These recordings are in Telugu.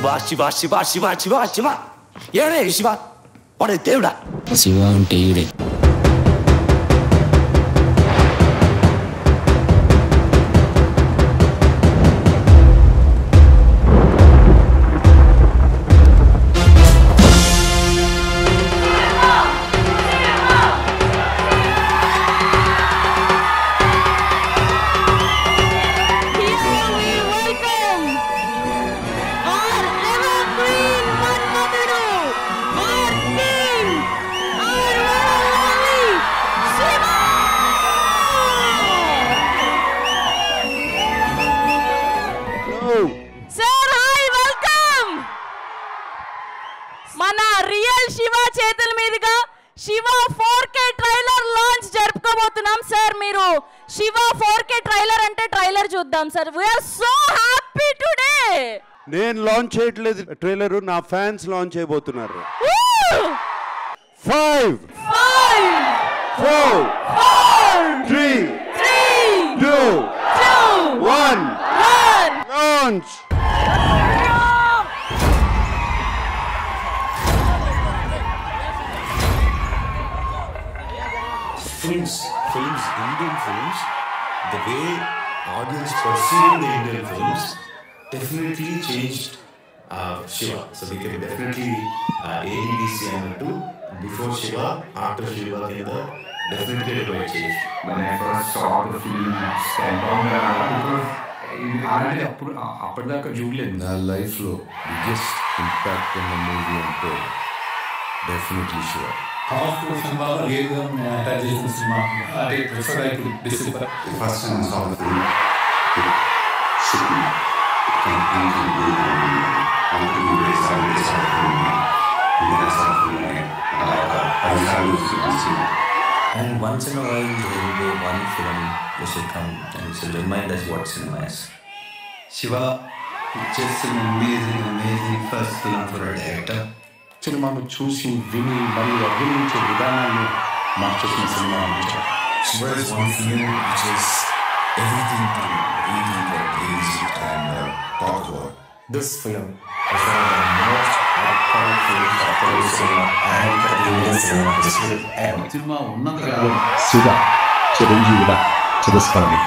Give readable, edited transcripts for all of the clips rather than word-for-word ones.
శివ శివ శివ శివ శివ ఏడే శివ వాడే దేవుడా శివ అంటే ఈడే శివ 4K ట్రైలర్ లాంచ్ జరుపుకోబోతున్నాం సార్. మీరు శివ 4K ట్రైలర్ అంటే ట్రైలర్ చూద్దాం sir. We are so happy today. నేను లాంచ్ చేయట్లేదు ట్రైలర్, నా ఫ్యాన్స్ లాంచ్ చేయబోతున్నారు. 5 4 3 2 1 launch. Films, Indian films, the way audience perceived the Indian films definitely changed Shiva. So we can definitely ABDC and do before Shiva, after Shiva, definitely it will change. When I first saw the film, అప్పటిదాకా చూడలేదు. నా లైఫ్లో బిగ్గెస్ట్ ఇంపాక్ట్ ఉన్న మూవీ అంటే definitely Shiva. Powerful cinema, real traditional cinema. I prefer to decipher. The first time I saw the film, it shook me. It completely blew my mind. How could you raise that and start filming? And then I started filming it. I decided to see it. And once in a while, there will be one film which will come and it will remind us what cinema is. Shiva is just an amazing first film for a director. సినిమాను చూసి విని మరియు అభినయించే విధానాన్ని మార్చేసిన cinema. Shiva is one film which is everything to reading what music and talk about. This film is one of the most powerful popular cinema and Indian cinema history ever. సినిమా ఉన్నంతగా శివ చిరంజీవిగా చిరస్మరణి.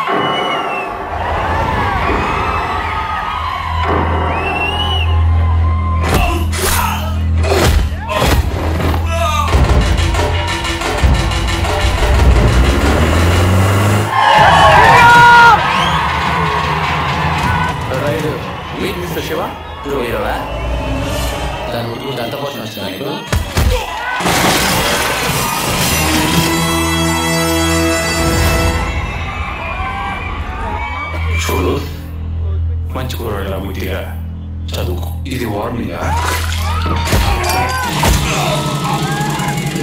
Shiva? True hero, eh? Dan butuh data bos nasional itu. చూడు, మంచి కూరలా ముట్టిగా చదువుకు. ఇది వార్నింగ్.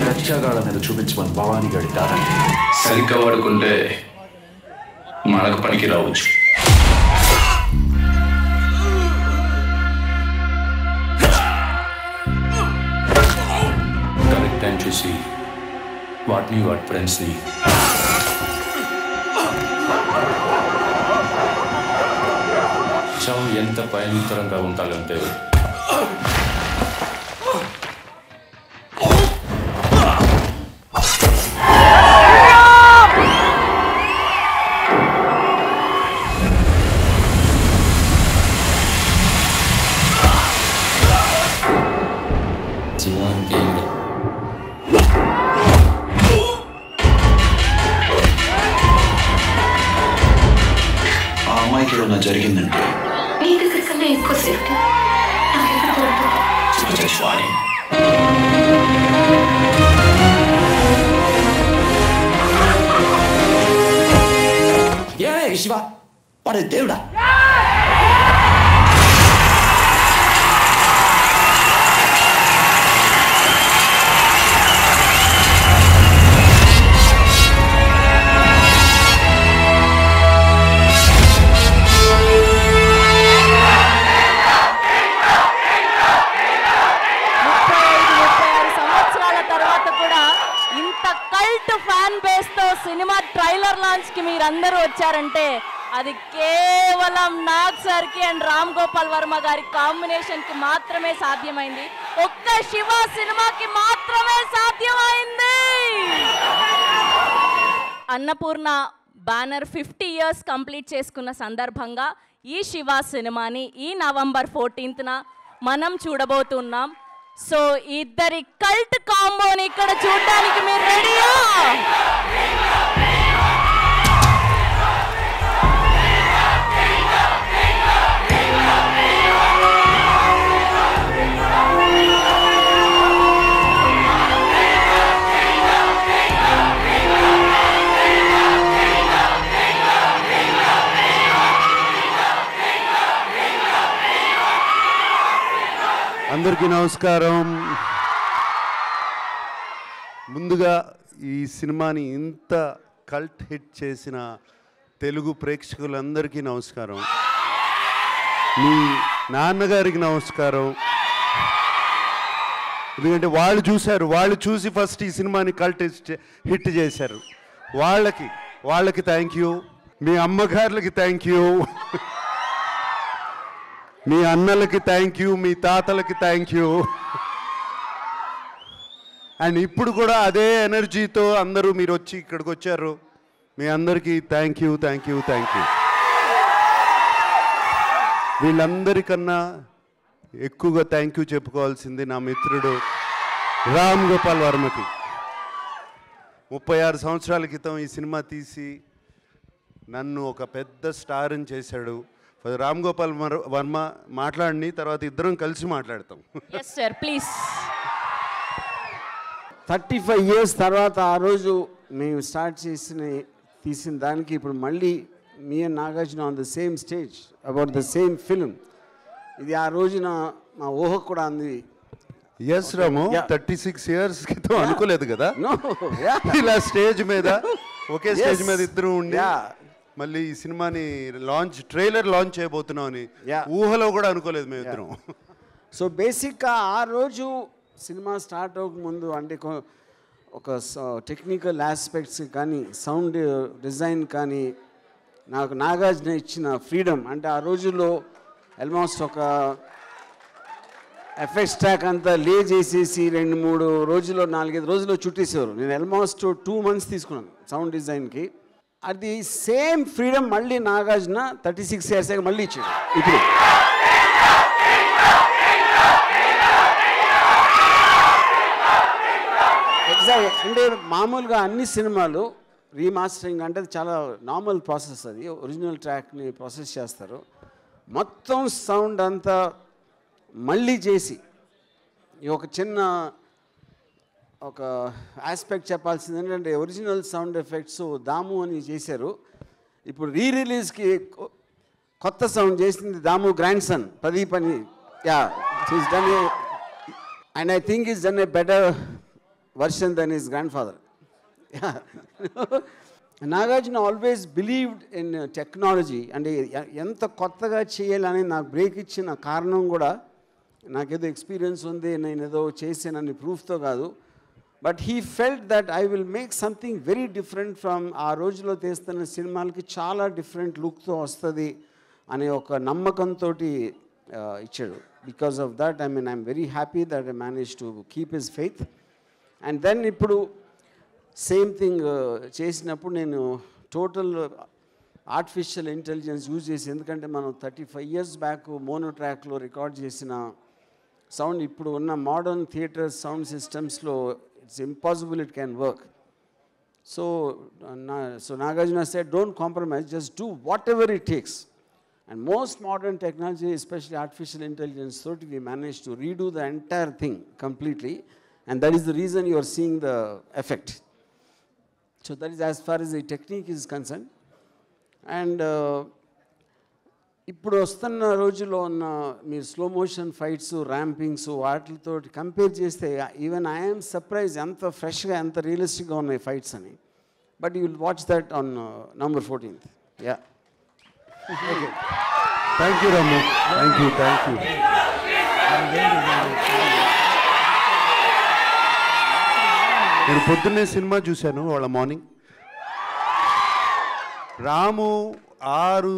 లక్ష్యగాళ్ళ మీద చూపించమని భవానీ గడి తారండి. సరిగ్గా వాడుకుంటే మనకు పనికి రావచ్చు. టైం చూసి వాటిని వాటి ఫ్రెండ్స్ని చావు ఎంత భయంకరంగా ఉండాలంటే జరిగిందంటే ఎక్కువ సేఫ్టీ ఏడే శివ వాడే దేవుడా. కల్ట్ ఫ్యాన్ బేస్ తో సినిమా ట్రైలర్ లాంచ్ కి మీరందరూ వచ్చారంటే అది కేవలం నాగ్ సార్కి అండ్ రామ్ గోపాల్ వర్మ గారి కాంబినేషన్కి మాత్రమే సాధ్యమైంది. ఒక్క శివ సినిమాకి మాత్రమే సాధ్యమైంది. అన్నపూర్ణ బ్యానర్ 50 years కంప్లీట్ చేసుకున్న సందర్భంగా ఈ శివ సినిమాని ఈ November 14th మనం చూడబోతున్నాం. సో ఇద్దరి కల్ట్ కాంబోని ఇక్కడ చూడడానికి మీరు రెడీయా? అందరికీ నమస్కారం. ముందుగా ఈ సినిమాని ఇంత కల్ట్ హిట్ చేసిన తెలుగు ప్రేక్షకులందరికీ నమస్కారం. మీ నాన్నగారికి నమస్కారం. ఎందుకంటే వాళ్ళు చూశారు, వాళ్ళు చూసి ఫస్ట్ ఈ సినిమాని కల్ట్ హిట్ చేశారు. వాళ్ళకి థ్యాంక్ యూ. మీ అమ్మగారులకి థ్యాంక్ యూ. మీ అన్నలకి థ్యాంక్ యూ. మీ తాతలకి థ్యాంక్ యూ. అండ్ ఇప్పుడు కూడా అదే ఎనర్జీతో అందరూ మీరు వచ్చి ఇక్కడికి వచ్చారు. మీ అందరికీ థ్యాంక్ యూ. వీళ్ళందరికన్నా ఎక్కువగా థ్యాంక్ యూ చెప్పుకోవాల్సింది నా మిత్రుడు రామ్ గోపాల్ వర్మకి. 36 సంవత్సరాల క్రితం ఈ సినిమా తీసి నన్ను ఒక పెద్ద స్టార్ని చేశాడు. రామ్ గోపాల్ వర్మ మాట్లాడి తర్వాత ఇద్దరం కలిసి మాట్లాడతాం. yes sir please. 35 years తర్వాత ఆ రోజు మేము స్టార్ట్ తీసిన దానికి ఇప్పుడు మళ్ళీ me and Nagarjuna on the same stage about the same film. ఇది ఆ రోజున మా ఊహ కూడా అంది. ఎస్ రాము, 36 years క్రితం అనుకోలేదు కదా ఇలా స్టేజ్ మీద ఒకే స్టేజ్ మీద ఇద్దరు ఉండి మళ్ళీ ఈ సినిమాని ట్రైలర్ లాంచ్ చేయబోతున్నాం అని ఊహలో కూడా అనుకోలేదు మేము ఇద్దరం. సో బేసిక్గా ఆ రోజు సినిమా స్టార్ట్ అవ్వకముందు అంటే ఒక టెక్నికల్ ఆస్పెక్ట్స్ కానీ సౌండ్ డిజైన్ కానీ నాకు నాగార్జున ఇచ్చిన ఫ్రీడమ్. అంటే ఆ రోజుల్లో ఆల్మోస్ట్ ఒక ఎఫెక్ట్స్ ట్రాక్ అంతా లే చేసేసి 2-3 రోజుల్లో 4-5 రోజుల్లో చుట్టేసేవారు. నేను ఆల్మోస్ట్ 2 months తీసుకున్నాను సౌండ్ డిజైన్కి. అది సేమ్ ఫ్రీడమ్ మళ్ళీ నాగార్జున 36 years మళ్ళీ ఇచ్చాడు. ఇప్పుడు ఎగ్జాక్ట్ అంటే మామూలుగా అన్ని సినిమాలు రీమాస్టరింగ్ అంటే చాలా నార్మల్ ప్రాసెస్. అది ఒరిజినల్ ట్రాక్ని ప్రాసెస్ చేస్తారు. మొత్తం సౌండ్ అంతా మళ్ళీ చేసి ఒక చిన్న ఒక ఆస్పెక్ట్ చెప్పాల్సింది ఏంటంటే ఒరిజినల్ సౌండ్ ఎఫెక్ట్స్ దాము అని చేశారు. ఇప్పుడు రిలీజ్కి కొత్త సౌండ్ చేసింది దాము గ్రాండ్ సన్ ప్రదీప్ అని. Is done and I think is done a better version then his grandfather. Nagarjuna always believed in technology. అంటే ఎంత కొత్తగా చేయాలని నాకు బ్రేక్ ఇచ్చిన కారణం కూడా నాకేదో ఎక్స్పీరియన్స్ ఉంది, నేను ఏదో చేసానని ప్రూఫ్తో కాదు. But he felt that I will make something very different from ఆ రోజులో తీస్తున్న సినిమాలకి చాలా డిఫరెంట్ లుక్తో వస్తుంది అనే ఒక నమ్మకంతో ఇచ్చాడు. Because of that I'm very happy that I manage to keep his faith. And then ఇప్పుడు సేమ్ థింగ్ చేసినప్పుడు నేను టోటల్ ఆర్టిఫిషియల్ ఇంటెలిజెన్స్ యూజ్ చేసి, ఎందుకంటే మనం 35 years బ్యాక్ మోనో ట్రాక్లో రికార్డ్ చేసిన సౌండ్ ఇప్పుడు ఉన్న మోడర్న్ థియేటర్ సౌండ్ సిస్టమ్స్లో it's impossible it can work. So Nagarjuna said, don't compromise, just do whatever it takes. And most modern technology, especially artificial intelligence, so we managed to redo the entire thing completely, and that is the reason you are seeing the effect. So that is as far as the technique is concerned. And ఇప్పుడు వస్తున్న రోజుల్లో ఉన్న మీరు స్లో మోషన్ ఫైట్స్ ర్యాంపింగ్స్ వాటితో కంపేర్ చేస్తే ఈవెన్ ఐఎమ్ సర్ప్రైజ్ ఎంత ఫ్రెష్గా ఎంత రియలిస్టిక్గా ఉన్నాయి ఫైట్స్ అని. But you will watch that on November 14th. Yeah thank you Ramu. Thank you. నేను పొద్దున్నే సినిమా చూశాను వాళ్ళ మార్నింగ్. రాము 6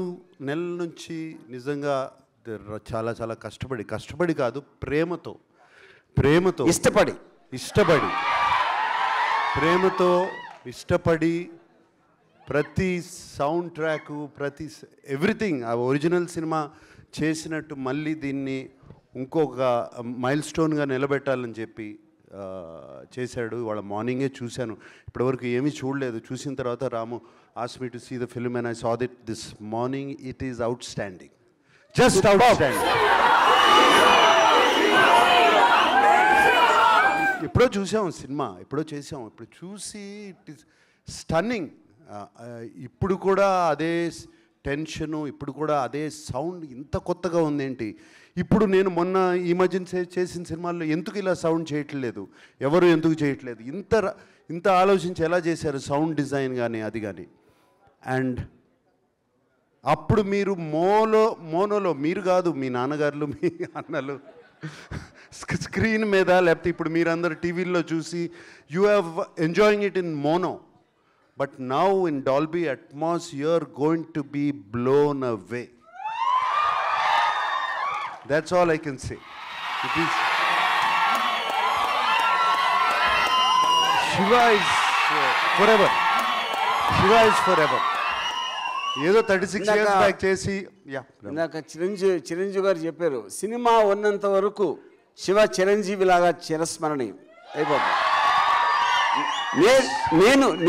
నెలల నుంచి నిజంగా చాలా చాలా కష్టపడి కాదు, ప్రేమతో ఇష్టపడి ప్రతి సౌండ్ ట్రాకు, ప్రతి ఎవ్రీథింగ్ ఆ ఒరిజినల్ సినిమా చేసినట్టు మళ్ళీ దీన్ని ఇంకొక మైల్ స్టోన్గా నిలబెట్టాలని చెప్పి చేశాడు. ఇవాళ మార్నింగే చూశాను, ఇప్పటివరకు ఏమీ చూడలేదు. చూసిన తర్వాత రాము asked me to see the film and I saw it this morning. It is outstanding, just outstanding. ఎప్పుడో చూసాం సినిమా, ఎప్పుడో చేసాం, ఇప్పుడు చూసి ఇట్ ఈస్ స్టన్నింగ్. ఇప్పుడు కూడా అదే టెన్షను, ఇప్పుడు కూడా అదే సౌండ్, ఇంత కొత్తగా ఉందేంటి. ఇప్పుడు నేను మొన్న ఈ మధ్యన చేసిన సినిమాల్లో ఎందుకు ఇలా సౌండ్ చేయట్లేదు, ఎవరు ఎందుకు చేయట్లేదు, ఇంత ఆలోచించి ఎలా చేశారు సౌండ్ డిజైన్ కానీ అది కానీ. అండ్ అప్పుడు మీరు మోనోలో మీరు కాదు, మీ నాన్నగారులు, మీ అన్నలు స్క్రీన్ మీద, లేకపోతే ఇప్పుడు మీరందరూ టీవీల్లో చూసి you have enjoying it in mono. But now in Dolby Atmos, you're going to be blown away. That's all I can say. It is. Shiva is forever. Shiva is forever. ఏదో 36 years బ్యాక్ చేసి ఇందాక చిరంజీవి గారు చెప్పారు, సినిమా ఉన్నంత వరకు శివ చిరంజీవి లాగా చిరస్మరణీయం అయిపోతుంది.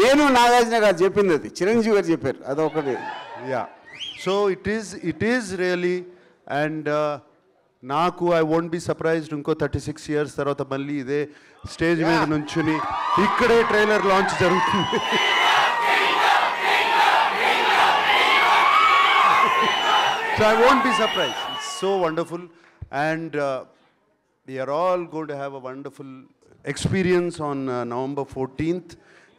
నేను నాగార్జున గారు చెప్పింది అది, చిరంజీవి గారు చెప్పారు అదొకటి. So it is really. And నాకు ఐ వోంట్ బి సర్ప్రైజ్డ్ ఇంకో 36 years తర్వాత మళ్ళీ ఇదే స్టేజ్ మీద నుంచుని ఇక్కడే ట్రైలర్ లాంచ్ జరుగుతుంది. So I won't be surprised. It's so wonderful and we are all going to have a wonderful experience on November 14th.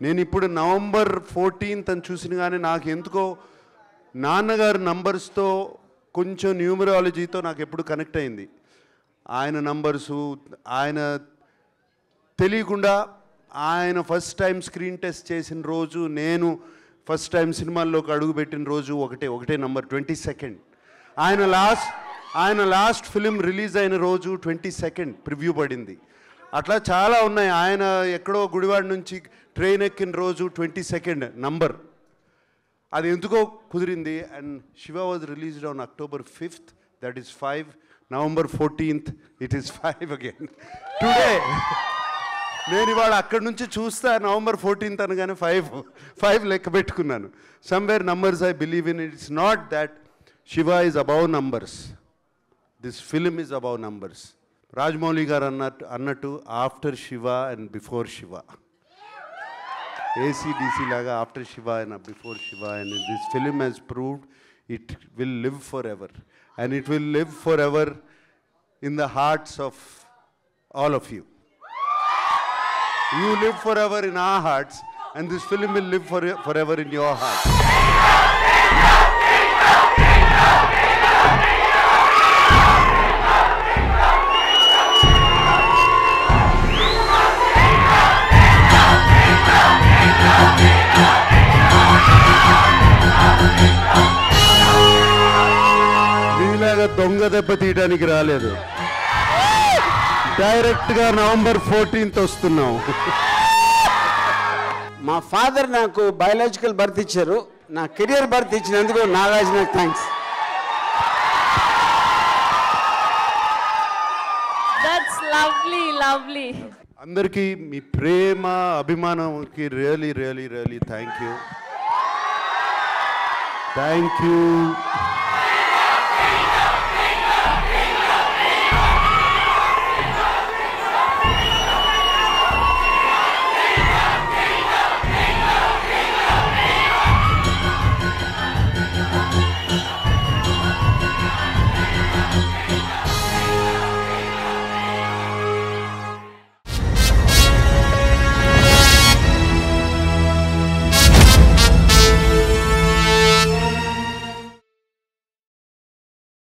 నేను ఇప్పుడు November 14th అని చూసిన కానీ నాకు ఎందుకో నాన్నగారు నంబర్స్తో కొంచెం న్యూమరాలజీతో నాకు ఎప్పుడు కనెక్ట్ అయింది. ఆయన నంబర్సు, ఆయన తెలియకుండా ఆయన ఫస్ట్ టైం స్క్రీన్ టెస్ట్ చేసిన రోజు, నేను ఫస్ట్ టైం సినిమాల్లోకి అడుగుపెట్టిన రోజు ఒకటే నంబర్ 22nd. ఆయన లాస్ట్ ఫిలిం రిలీజ్ అయిన రోజు 22nd ప్రివ్యూ పడింది. అట్లా చాలా ఉన్నాయి. ఆయన ఎక్కడో గుడివాడ నుంచి ట్రైన్ ఎక్కిన రోజు 22nd నంబర్, అది ఎందుకో కుదిరింది. And Shiva was released on October 5th, that is 5. November 14th it is 5 again. Today నేను ఇవాళ అక్కడి నుంచి చూస్తా November 14th అనగానే 5 లెక్క పెట్టుకున్నాను. Somewhere numbers I believe in. It's not that Shiva is above numbers, this film is above numbers. Rajamouli గారు అన్నట్టు after Shiva and before Shiva, ACDC లాగా after Shiva and before Shiva. And this film has proved it will live for ever, and it will live for ever in the hearts of all of you. You live forever in our hearts, and this film will live forever in your heart. మీలాగా దొంగ దెబ్బ తీయడానికి రాలేదు, డైరెక్ట్గా November 14th వస్తున్నాం. మా ఫాదర్ నాకు బయాలజికల్ బర్త్ ఇచ్చారు, నా కెరియర్ బర్త్ ఇచ్చినందుకు Nagarjuna thanks. That's lovely lovely. అందరికీ మీ ప్రేమ అభిమానంకి really really really thank you.